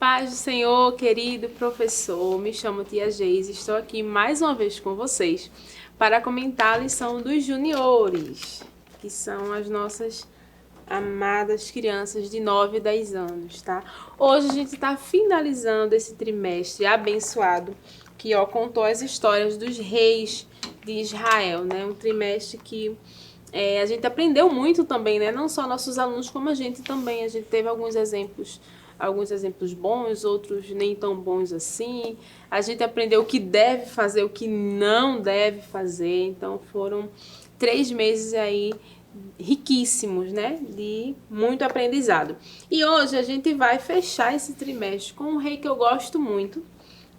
Paz do Senhor, querido professor, me chamo Tia Geise, estou aqui mais uma vez com vocês para comentar a lição dos juniores, que são as nossas amadas crianças de 9 e 10 anos, tá? Hoje a gente está finalizando esse trimestre abençoado, que contou as histórias dos reis de Israel, né? Um trimestre que a gente aprendeu muito também, né? Não só nossos alunos, como a gente também. A gente teve alguns exemplos bons, outros nem tão bons assim. A gente aprendeu o que deve fazer, o que não deve fazer. Então foram 3 meses aí riquíssimos, né? De muito aprendizado. E hoje a gente vai fechar esse trimestre com um rei que eu gosto muito,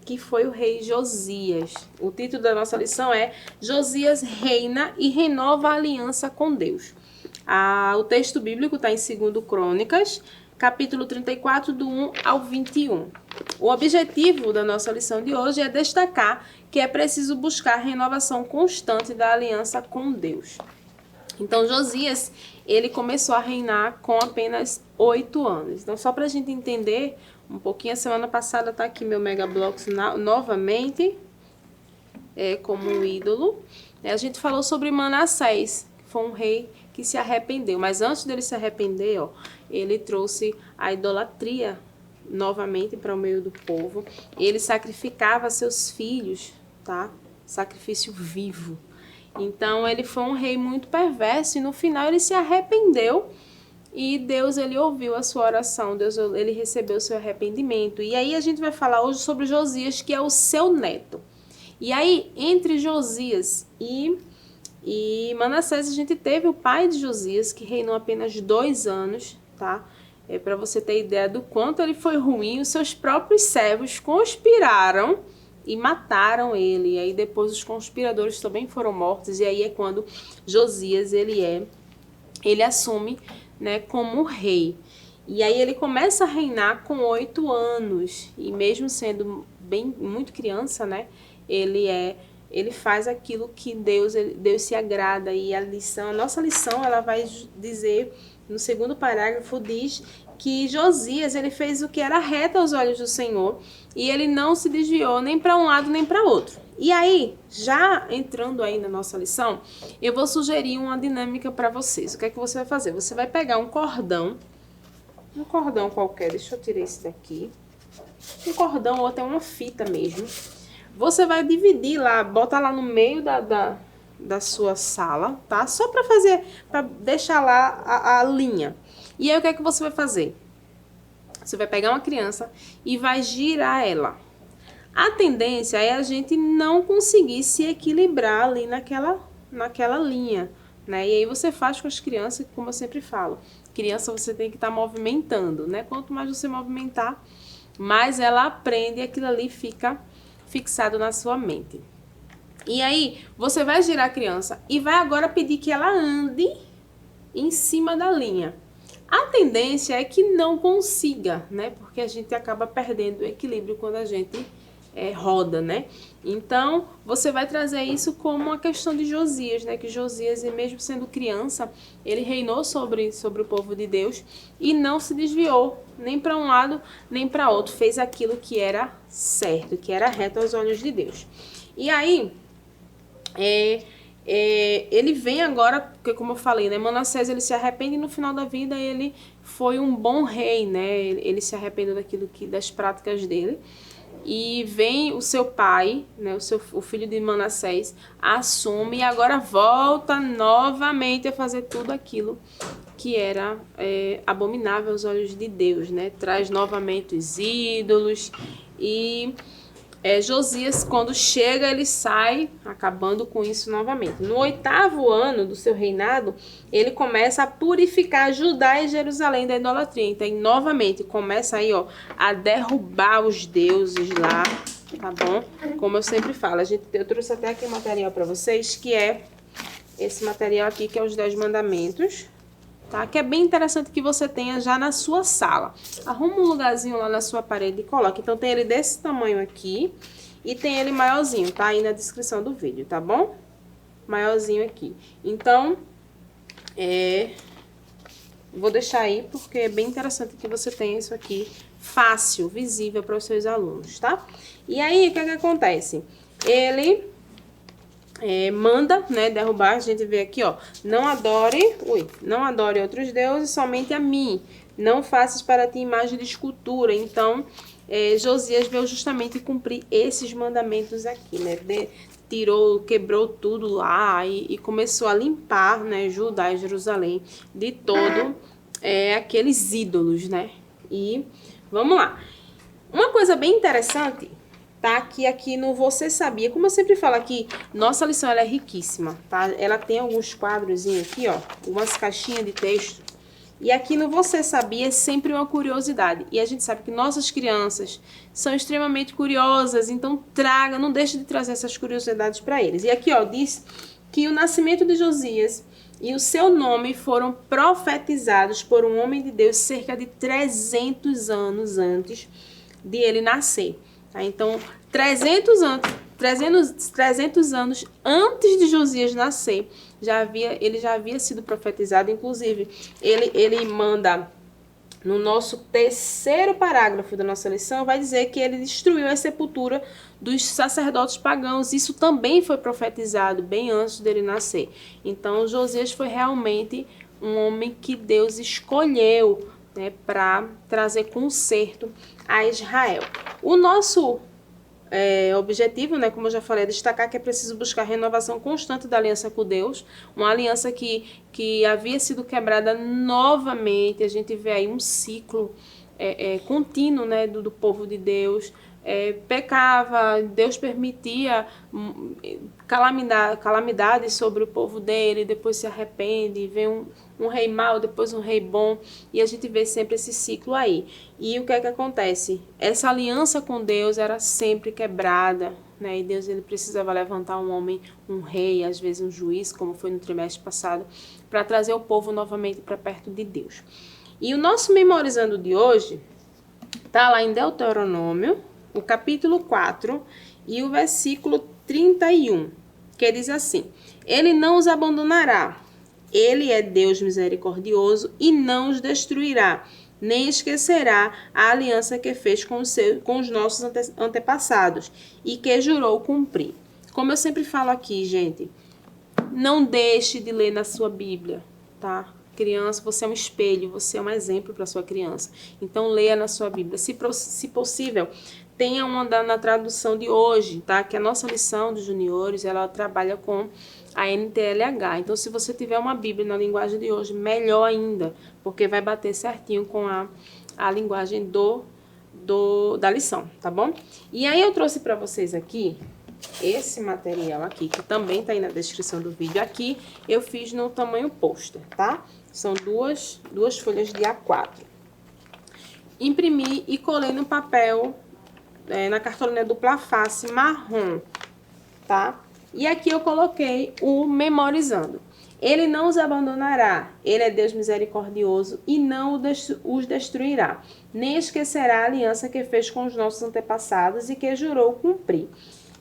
que foi o rei Josias. O título da nossa lição é Josias reina e renova a aliança com Deus. O texto bíblico está em 2 Crônicas, capítulo 34, do 1 ao 21. O objetivo da nossa lição de hoje é destacar que é preciso buscar renovação constante da aliança com Deus. Então, Josias, ele começou a reinar com apenas 8 anos. Então, só para a gente entender um pouquinho, a semana passada tá aqui meu Mega Bloks novamente, como um ídolo. A gente falou sobre Manassés, que foi um rei que se arrependeu. Mas antes dele se arrepender, ele trouxe a idolatria novamente para o meio do povo. Ele sacrificava seus filhos, tá? Sacrifício vivo. Então, ele foi um rei muito perverso e no final ele se arrependeu e Deus, ele ouviu a sua oração, Deus, ele recebeu o seu arrependimento. E aí a gente vai falar hoje sobre Josias, que é o seu neto. E aí, entre Josias e Manassés, a gente teve o pai de Josias, que reinou apenas 2 anos, tá? Para você ter ideia do quanto ele foi ruim, os seus próprios servos conspiraram e mataram ele. E aí depois os conspiradores também foram mortos. E aí é quando Josias ele assume, né, como rei. E aí ele começa a reinar com 8 anos. E mesmo sendo muito criança, né, ele faz aquilo que Deus se agrada. E a nossa lição, ela vai dizer, no segundo parágrafo, diz que Josias, ele fez o que era reto aos olhos do Senhor e ele não se desviou nem para um lado nem para outro. E aí, já entrando aí na nossa lição, eu vou sugerir uma dinâmica para vocês. O que é que você vai fazer? Você vai pegar um cordão qualquer, deixa eu tirar esse daqui, um cordão ou até uma fita mesmo. Você vai dividir lá, bota lá no meio da sua sala, tá? Só para deixar lá a linha. E aí, o que é que você vai fazer? Você vai pegar uma criança e vai girar ela. A tendência é a gente não conseguir se equilibrar ali naquela linha, né? E aí você faz com as crianças, como eu sempre falo. Criança você tem que estar movimentando, né? Quanto mais você movimentar, mais ela aprende e aquilo ali fica fixado na sua mente. E aí, você vai girar a criança e vai agora pedir que ela ande em cima da linha. A tendência é que não consiga, né? Porque a gente acaba perdendo o equilíbrio quando a gente roda, né? Então, você vai trazer isso como uma questão de Josias, né? Que Josias, mesmo sendo criança, ele reinou sobre o povo de Deus e não se desviou nem para um lado nem para outro. Fez aquilo que era certo, que era reto aos olhos de Deus. E aí, ele vem agora, porque como eu falei, né, Manassés, ele se arrepende e no final da vida ele foi um bom rei, né, ele se arrependeu das práticas dele, e vem o seu pai, né, o filho de Manassés, assume e agora volta novamente a fazer tudo aquilo que era abominável aos olhos de Deus, né, traz novamente os ídolos e Josias, quando chega, ele sai acabando com isso novamente. No 8º ano do seu reinado, ele começa a purificar Judá e Jerusalém da idolatria. Então, novamente, começa aí, a derrubar os deuses lá, tá bom? Como eu sempre falo, eu trouxe até aqui um material para vocês, que é esse material aqui, que é os 10 mandamentos. Tá? Que é bem interessante que você tenha já na sua sala. Arruma um lugarzinho lá na sua parede e coloque. Então, tem ele desse tamanho aqui e tem ele maiorzinho, tá? Aí na descrição do vídeo, tá bom? Maiorzinho aqui. Então, vou deixar aí porque é bem interessante que você tenha isso aqui fácil, visível para os seus alunos, tá? E aí, o que acontece? Ele manda, né, derrubar, a gente vê aqui, ó, não adore outros deuses, somente a mim, não faças para ti imagem de escultura. Então, Josias veio justamente cumprir esses mandamentos aqui, né, quebrou tudo lá e começou a limpar, né, Judá e Jerusalém de todo aqueles ídolos, né, e vamos lá. Uma coisa bem interessante, tá? Que aqui no Você Sabia, como eu sempre falo aqui, nossa lição ela é riquíssima, tá? Ela tem alguns quadrozinhos aqui, ó, umas caixinhas de texto. E aqui no Você Sabia é sempre uma curiosidade. E a gente sabe que nossas crianças são extremamente curiosas, então não deixe de trazer essas curiosidades para eles. E aqui, ó, diz que o nascimento de Josias e o seu nome foram profetizados por um homem de Deus cerca de 300 anos antes de ele nascer. Tá? Então, 300 anos antes de Josias nascer, ele já havia sido profetizado. Inclusive, ele manda, no nosso terceiro parágrafo da nossa lição, vai dizer que ele destruiu a sepultura dos sacerdotes pagãos. Isso também foi profetizado bem antes dele nascer. Então, Josias foi realmente um homem que Deus escolheu, né, para trazer conserto a Israel. O nosso objetivo, né, como eu já falei, é destacar que é preciso buscar renovação constante da aliança com Deus, uma aliança que havia sido quebrada novamente. A gente vê aí um ciclo contínuo, né, do povo de Deus. Pecava, Deus permitia calamidades sobre o povo dele, depois se arrepende, vem um rei mau, depois um rei bom, e a gente vê sempre esse ciclo aí. E o que é que acontece? Essa aliança com Deus era sempre quebrada, né? E Deus ele precisava levantar um homem, um rei, às vezes um juiz, como foi no trimestre passado, para trazer o povo novamente para perto de Deus. E o nosso memorizando de hoje está lá em Deuteronômio, o capítulo 4 e o versículo 31, que diz assim: Ele não os abandonará, ele é Deus misericordioso e não os destruirá, nem esquecerá a aliança que fez com os nossos antepassados e que jurou cumprir. Como eu sempre falo aqui, gente, não deixe de ler na sua Bíblia, tá? Criança, você é um espelho, você é um exemplo para sua criança. Então, leia na sua Bíblia. Se possível, tenha uma na tradução de hoje, tá? Que a nossa lição dos juniores, ela trabalha com a NTLH. Então, se você tiver uma Bíblia na linguagem de hoje, melhor ainda, porque vai bater certinho com a linguagem da lição, tá bom? E aí eu trouxe para vocês aqui esse material aqui, que também tá aí na descrição do vídeo. Aqui eu fiz no tamanho pôster, tá? São duas folhas de A4. Imprimi e colei no papel, na cartolina dupla face marrom, tá? E aqui eu coloquei o memorizando. Ele não os abandonará, ele é Deus misericordioso e não os destruirá, nem esquecerá a aliança que fez com os nossos antepassados e que jurou cumprir.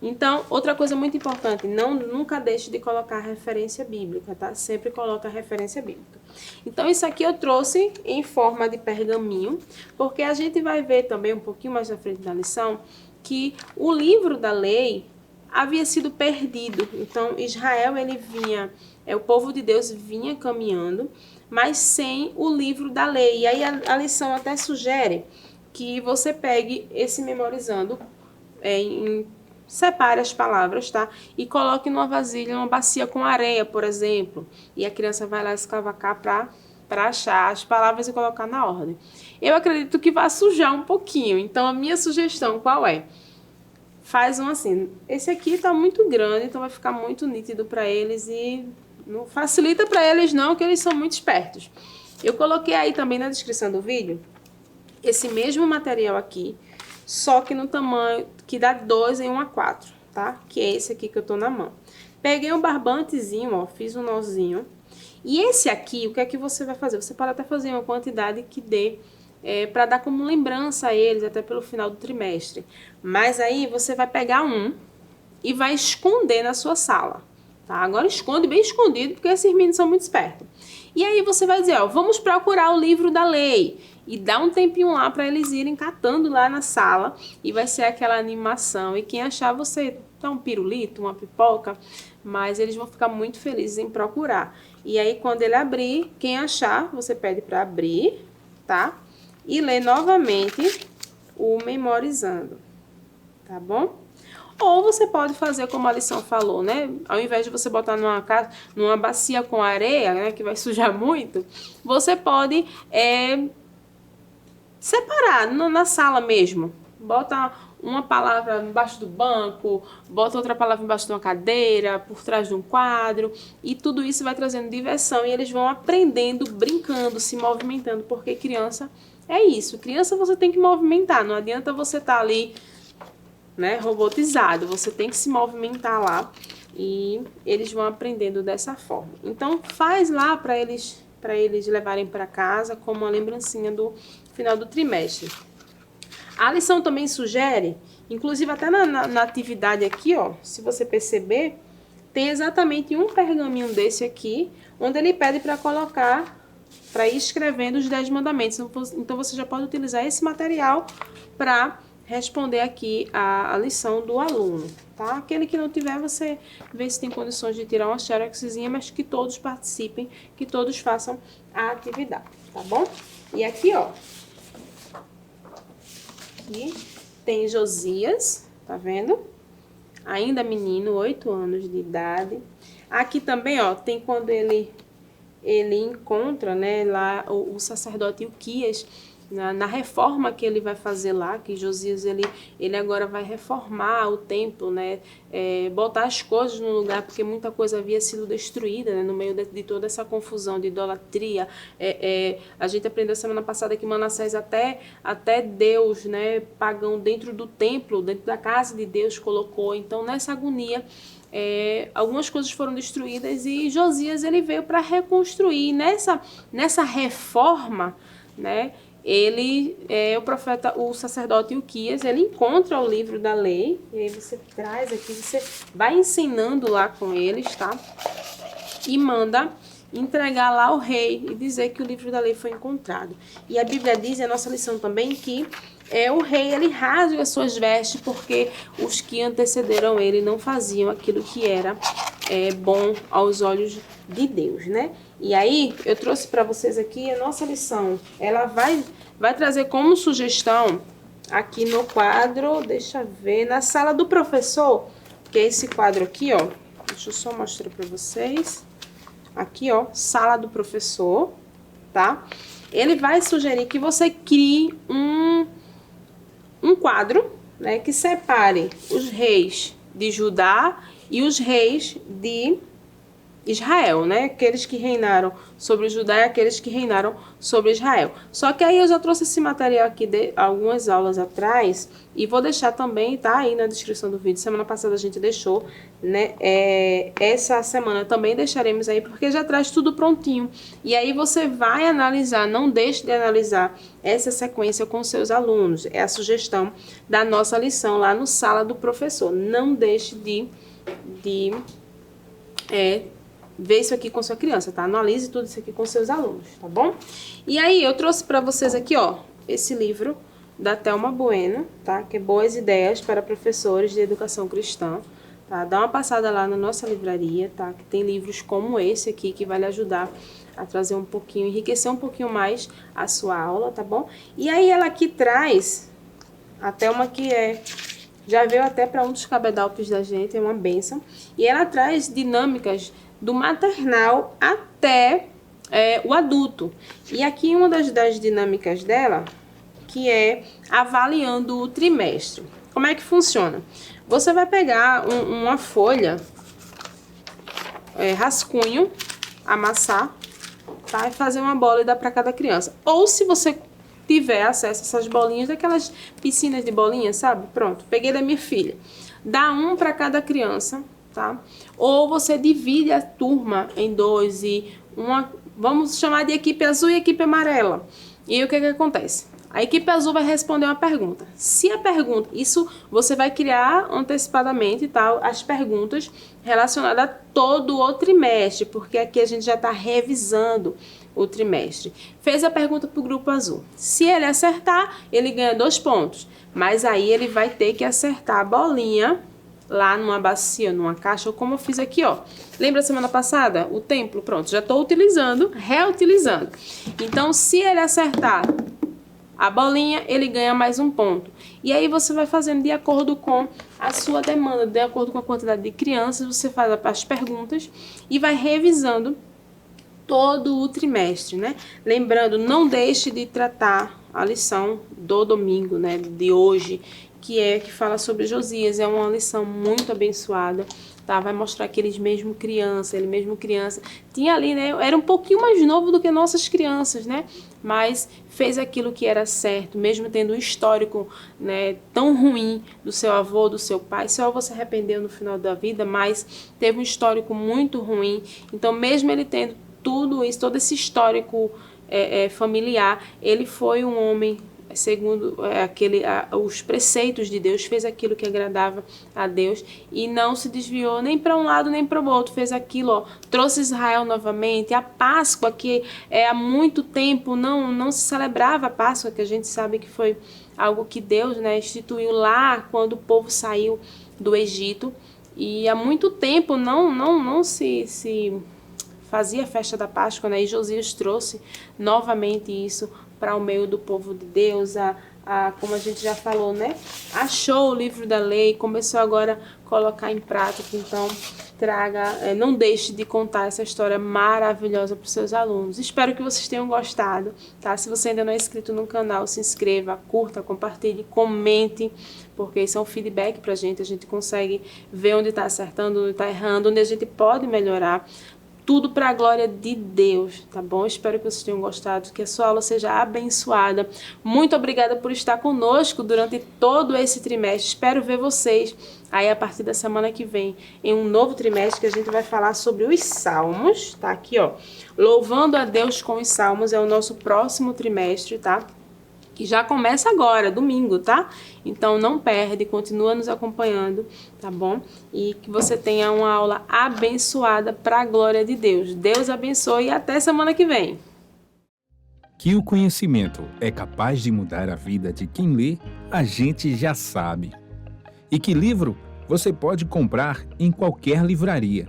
Então, outra coisa muito importante, nunca deixe de colocar referência bíblica, tá? Sempre coloca referência bíblica. Então, isso aqui eu trouxe em forma de pergaminho, porque a gente vai ver também um pouquinho mais na frente da lição que o livro da lei havia sido perdido. Então, Israel, ele vinha, o povo de Deus vinha caminhando, mas sem o livro da lei. E aí a lição até sugere que você pegue esse memorizando separe as palavras, tá? E coloque numa vasilha, numa bacia com areia, por exemplo. E a criança vai lá escavacar para achar as palavras e colocar na ordem. Eu acredito que vai sujar um pouquinho. Então, a minha sugestão, qual é? Faz um assim. Esse aqui tá muito grande, então vai ficar muito nítido para eles e não facilita para eles não, que eles são muito espertos. Eu coloquei aí também na descrição do vídeo esse mesmo material aqui, só que no tamanho que dá 2 em 1 a 4, tá? Que é esse aqui que eu tô na mão. Peguei um barbantezinho, ó, fiz um nozinho. E esse aqui, o que é que você vai fazer? Você pode até fazer uma quantidade que dê para dar como lembrança a eles, até pelo final do trimestre. Mas aí você vai pegar um e vai esconder na sua sala, tá? Agora esconde bem escondido, porque esses meninos são muito espertos. E aí você vai dizer, ó, vamos procurar o livro da lei. E dá um tempinho lá para eles irem catando lá na sala. E vai ser aquela animação. E quem achar, você dá um pirulito, uma pipoca. Mas eles vão ficar muito felizes em procurar. E aí, quando ele abrir, quem achar, você pede para abrir, tá? E ler novamente o memorizando, tá bom? Ou você pode fazer como a lição falou, né? Ao invés de você botar numa bacia com areia, né? Que vai sujar muito, você pode separar na sala mesmo. Bota uma palavra embaixo do banco, bota outra palavra embaixo de uma cadeira, por trás de um quadro. E tudo isso vai trazendo diversão e eles vão aprendendo, brincando, se movimentando. Porque criança é isso. Criança você tem que movimentar. Não adianta você estar ali, né, robotizado. Você tem que se movimentar lá. E eles vão aprendendo dessa forma. Então faz lá para eles levarem para casa como uma lembrancinha do final do trimestre. A lição também sugere, inclusive até na atividade aqui, ó, se você perceber, tem exatamente um pergaminho desse aqui, onde ele pede para colocar, para ir escrevendo os 10 mandamentos. Então você já pode utilizar esse material para responder aqui a lição do aluno, tá? Aquele que não tiver, você vê se tem condições de tirar uma xeroxzinha, mas que todos participem, que todos façam a atividade, tá bom? E aqui, ó, aqui tem Josias, tá vendo? Ainda menino, 8 anos de idade. Aqui também, ó, tem quando ele encontra, né, lá o sacerdote Ilquias, na reforma que ele vai fazer lá, que Josias ele agora vai reformar o templo, né, botar as coisas no lugar, porque muita coisa havia sido destruída, né, no meio de toda essa confusão de idolatria. A gente aprendeu semana passada que Manassés até Deus, né, pagão dentro do templo, dentro da casa de Deus colocou. Então nessa agonia algumas coisas foram destruídas e Josias ele veio para reconstruir. Nessa reforma, né, o sacerdote Ilquias, ele encontra o livro da lei, e aí você traz aqui, você vai ensinando lá com eles, tá? E manda entregar lá ao rei e dizer que o livro da lei foi encontrado. E a Bíblia diz, a nossa lição também, que o rei, ele rasga as suas vestes porque os que antecederam ele não faziam aquilo que era bom aos olhos de Deus, né? E aí, eu trouxe para vocês aqui a nossa lição. Ela vai trazer como sugestão aqui no quadro, deixa eu ver, na sala do professor, que é esse quadro aqui, ó. Deixa eu só mostrar para vocês. Aqui, ó, sala do professor, tá? Ele vai sugerir que você crie um quadro, né, que separe os reis de Judá e os reis de Israel, né? Aqueles que reinaram sobre Judá e aqueles que reinaram sobre Israel. Só que aí eu já trouxe esse material aqui de algumas aulas atrás e vou deixar também, tá aí na descrição do vídeo. Semana passada a gente deixou, né? Essa semana também deixaremos aí, porque já traz tudo prontinho. E aí você vai analisar, não deixe de analisar essa sequência com seus alunos. É a sugestão da nossa lição lá no Sala do Professor. Não deixe de ver isso aqui com sua criança, tá? Analise tudo isso aqui com seus alunos, tá bom? E aí, eu trouxe para vocês aqui, ó, esse livro da Thelma Bueno, tá? Que é Boas Ideias para Professores de Educação Cristã, tá? Dá uma passada lá na nossa livraria, tá? Que tem livros como esse aqui, que vai lhe ajudar a trazer um pouquinho, enriquecer um pouquinho mais a sua aula, tá bom? E aí, ela aqui traz, a Thelma que já veio até para um dos cabedalpes da gente, é uma bênção. E ela traz dinâmicas do maternal até o adulto. E aqui uma das dinâmicas dela, que é avaliando o trimestre. Como é que funciona? Você vai pegar uma folha, rascunho, amassar, tá? E fazer uma bola e dar para cada criança. Ou se você tiver acesso a essas bolinhas, daquelas piscinas de bolinhas, sabe? Pronto, peguei da minha filha. Dá um para cada criança, tá? Ou você divide a turma em 2 e vamos chamar de equipe azul e equipe amarela. E o que acontece? A equipe azul vai responder uma pergunta. Se a pergunta, isso você vai criar antecipadamente, tá, as perguntas relacionadas a todo o trimestre, porque aqui a gente já está revisando o trimestre. Fez a pergunta para o grupo azul. Se ele acertar, ele ganha 2 pontos. Mas aí ele vai ter que acertar a bolinha lá numa bacia, numa caixa, ou como eu fiz aqui, ó. Lembra semana passada? O templo, pronto, já estou utilizando, reutilizando. Então, se ele acertar a bolinha, ele ganha mais 1 ponto. E aí você vai fazendo de acordo com a sua demanda, de acordo com a quantidade de crianças, você faz as perguntas e vai revisando todo o trimestre, né? Lembrando, não deixe de tratar a lição do domingo, né, de hoje, que fala sobre Josias. É uma lição muito abençoada, tá? Vai mostrar que ele mesmo criança, tinha ali, né, era um pouquinho mais novo do que nossas crianças, né? Mas fez aquilo que era certo, mesmo tendo um histórico, né, tão ruim do seu avô, do seu pai. Seu avô se arrependeu no final da vida, mas teve um histórico muito ruim. Então, mesmo ele tendo tudo isso, todo esse histórico familiar, ele foi um homem segundo os preceitos de Deus, fez aquilo que agradava a Deus e não se desviou nem para um lado nem para o outro, fez aquilo, ó, trouxe Israel novamente. A Páscoa, que há muito tempo não se celebrava a Páscoa, que a gente sabe que foi algo que Deus, né, instituiu lá quando o povo saiu do Egito, e há muito tempo não se fazia a festa da Páscoa, né? E Josias trouxe novamente isso para o meio do povo de Deus, como a gente já falou, né? Achou o livro da lei, começou agora a colocar em prática. Então, não deixe de contar essa história maravilhosa para os seus alunos. Espero que vocês tenham gostado, tá? Se você ainda não é inscrito no canal, se inscreva, curta, compartilhe, comente, porque isso é um feedback para a gente consegue ver onde está acertando, onde está errando, onde a gente pode melhorar. Tudo para a glória de Deus, tá bom? Espero que vocês tenham gostado, que a sua aula seja abençoada. Muito obrigada por estar conosco durante todo esse trimestre. Espero ver vocês aí a partir da semana que vem em um novo trimestre, que a gente vai falar sobre os salmos, tá? Aqui, ó, louvando a Deus com os salmos é o nosso próximo trimestre, tá? Que já começa agora, domingo, tá? Então não perde, continua nos acompanhando, tá bom? E que você tenha uma aula abençoada para a glória de Deus. Deus abençoe e até semana que vem. Que o conhecimento é capaz de mudar a vida de quem lê, a gente já sabe. E que livro você pode comprar em qualquer livraria.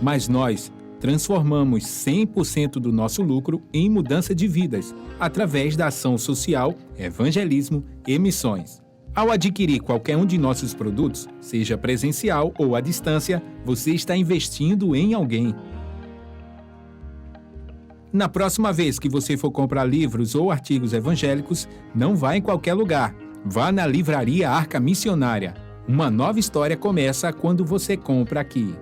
Mas nós transformamos 100% do nosso lucro em mudança de vidas, através da ação social, evangelismo e missões. Ao adquirir qualquer um de nossos produtos, seja presencial ou à distância, você está investindo em alguém. Na próxima vez que você for comprar livros ou artigos evangélicos, não vá em qualquer lugar. Vá na Livraria Arca Missionária. Uma nova história começa quando você compra aqui.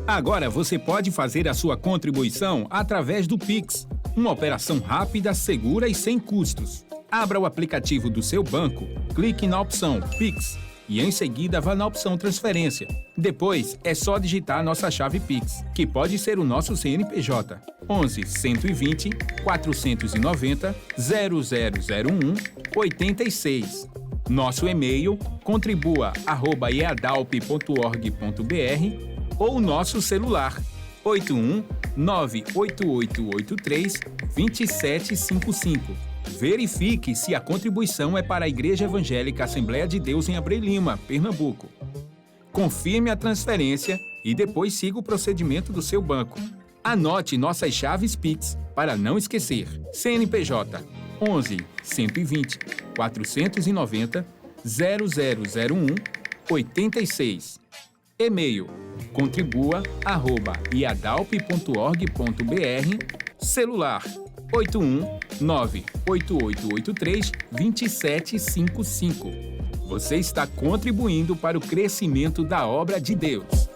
Agora você pode fazer a sua contribuição através do Pix, uma operação rápida, segura e sem custos. Abra o aplicativo do seu banco, clique na opção Pix e em seguida vá na opção Transferência. Depois é só digitar nossa chave Pix, que pode ser o nosso CNPJ, 11 120 490 0001 86. Nosso e-mail contribua@eadalp.org.br ou nosso celular 81 98883 2755. Verifique se a contribuição é para a Igreja Evangélica Assembleia de Deus em Abreu Lima, Pernambuco. Confirme a transferência e depois siga o procedimento do seu banco. Anote nossas chaves Pix para não esquecer. CNPJ 11 120 490 0001 86. E-mail contribua@iadalp.org.br. Celular 81 98883 2755. Você está contribuindo para o crescimento da obra de Deus.